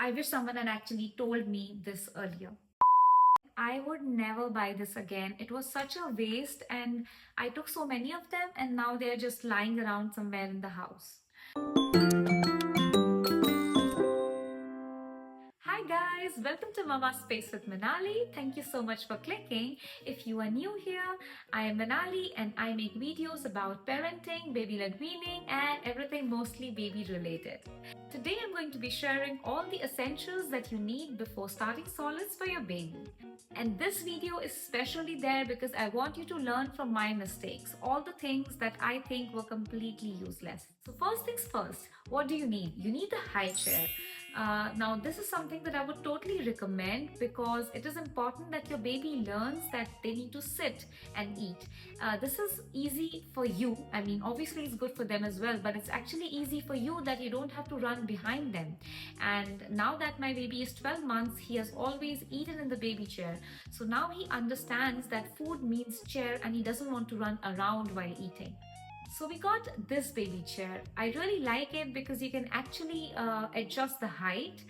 I wish someone had actually told me this earlier. I would never buy this again. It was such a waste, and I took so many of them, and now they're just lying around somewhere in the house. Hi guys, welcome to Mama Space with Manali. Thank you so much for clicking. If you are new here, I am Manali and I make videos about parenting, baby-led weaning and everything mostly baby related. Today I'm going to be sharing all the essentials that you need before starting solids for your baby. And this video is especially there because I want you to learn from my mistakes, all the things that I think were completely useless. So first things first, what do you need? You need a high chair. Now, this is something that I would totally recommend because it is important that your baby learns that they need to sit and eat. This is easy for you. I mean, obviously it's good for them as well, but it's actually easy for you that you don't have to run behind them. And now that my baby is 12 months, he has always eaten in the baby chair. So now he understands that food means chair and he doesn't want to run around while eating. So we got this baby chair. I really like it because you can actually adjust the height,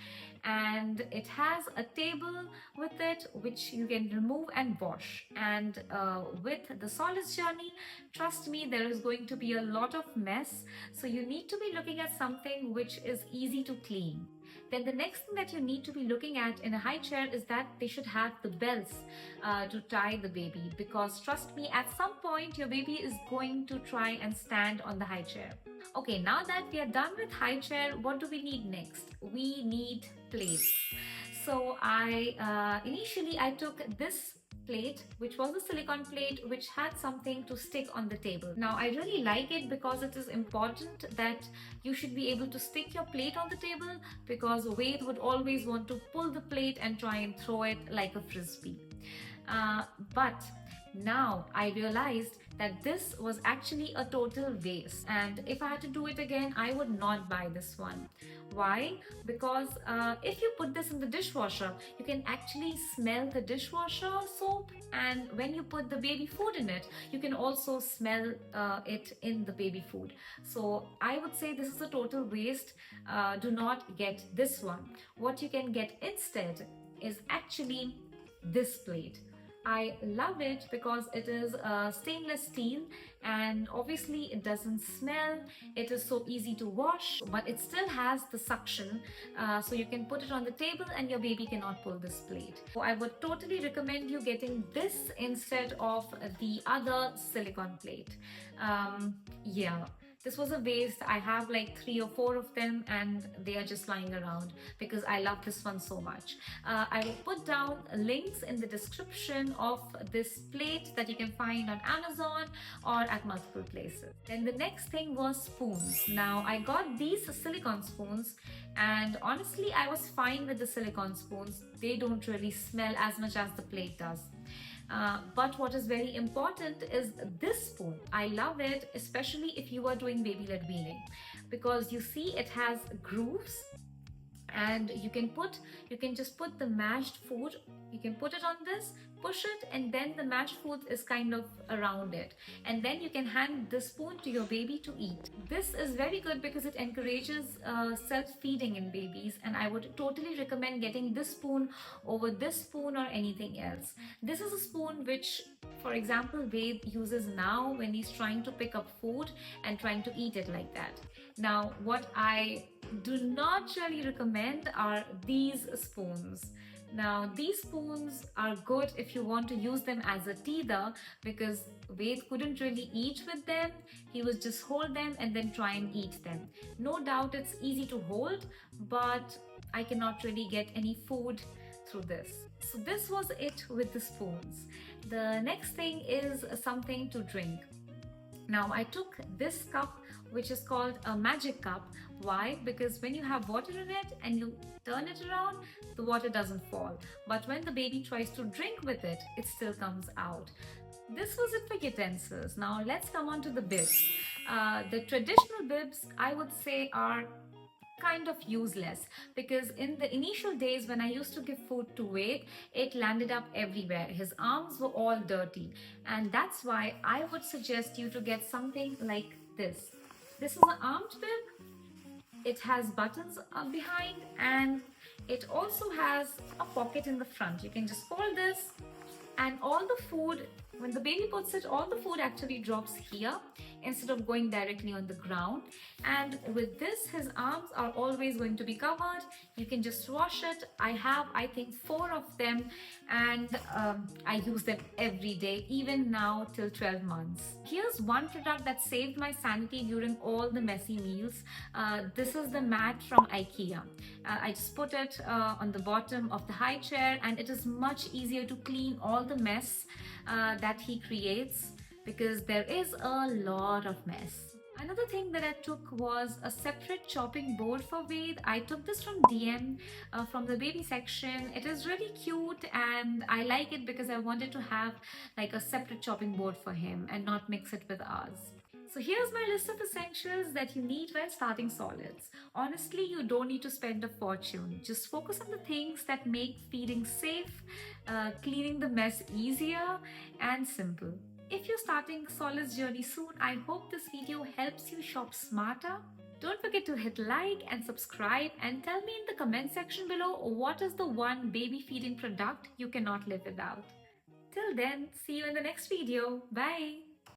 and it has a table with it which you can remove and wash. And with the solids journey, trust me, there is going to be a lot of mess. So you need to be looking at something which is easy to clean. Then the next thing that you need to be looking at in a high chair is that they should have the belts to tie the baby, because trust me, at some point your baby is going to try and stand on the high chair. Okay, now that we are done with high chair, what do we need next? We need plates. So initially I took this plate, which was a silicone plate which had something to stick on the table. Now I really like it because it is important that you should be able to stick your plate on the table, because Wade would always want to pull the plate and try and throw it like a frisbee. But now I realized that this was actually a total waste, and if I had to do it again, I would not buy this one. Why? Because if you put this in the dishwasher, you can actually smell the dishwasher soap, and when you put the baby food in it, you can also smell it in the baby food. So I would say this is a total waste. Do not get this one. What you can get instead is actually this plate. I love it because it is stainless steel, and obviously it doesn't smell. It is so easy to wash, but it still has the suction, so you can put it on the table and your baby cannot pull this plate. So I would totally recommend you getting this instead of the other silicone plate. Yeah. This was a waste. I have like 3 or 4 of them and they are just lying around because I love this one so much. I will put down links in the description of this plate that you can find on Amazon or at multiple places. Then the next thing was spoons. Now I got these silicone spoons, and honestly I was fine with the silicone spoons. They don't really smell as much as the plate does. But what is very important is this spoon. I love it, especially if you are doing baby-led weaning, because you see it has grooves, and you can just put the mashed food, you can put it on this, push it, and then the mashed food is kind of around it, and then you can hand the spoon to your baby to eat. This is very good because it encourages self-feeding in babies, and I would totally recommend getting this spoon over this spoon or anything else. This is a spoon which, for example, Wade uses now when he's trying to pick up food and trying to eat it like that. Now, what I do not really recommend are these spoons. Now, these spoons are good if you want to use them as a teether, because Wade couldn't really eat with them. He would just hold them and then try and eat them. No doubt it's easy to hold, but I cannot really get any food through this. So this was it with the spoons. The next thing is something to drink. Now I took this cup, which is called a magic cup. Why? Because when you have water in it and you turn it around, the water doesn't fall. But when the baby tries to drink with it, it still comes out. This was it for utensils. Now let's come on to the bibs. The traditional bibs, I would say, are kind of useless, because in the initial days when I used to give food to Wade, it landed up everywhere. His arms were all dirty, and that's why I would suggest you to get something like this. This is an armed bib. It has buttons behind, and It also has a pocket in the front. You can just fold this, and all the food, when the baby puts it, all the food actually drops here instead of going directly on the ground. And with this, his arms are always going to be covered. You can just wash it. I have, I think, 4 of them, and I use them every day, even now till 12 months. Here's one product that saved my sanity during all the messy meals. This is the mat from IKEA. I just put it on the bottom of the high chair, and it is much easier to clean all the mess that he creates, because there is a lot of mess. Another thing that I took was a separate chopping board for Wade. I took this from DM, from the baby section. It is really cute, and I like it because I wanted to have like a separate chopping board for him and not mix it with ours. So here's my list of essentials that you need when starting solids. Honestly, you don't need to spend a fortune. Just focus on the things that make feeding safe, cleaning the mess easier, and simple. If you're starting the solids journey soon, I hope this video helps you shop smarter. Don't forget to hit like and subscribe, and tell me in the comment section below what is the one baby feeding product you cannot live without. Till then, see you in the next video. Bye!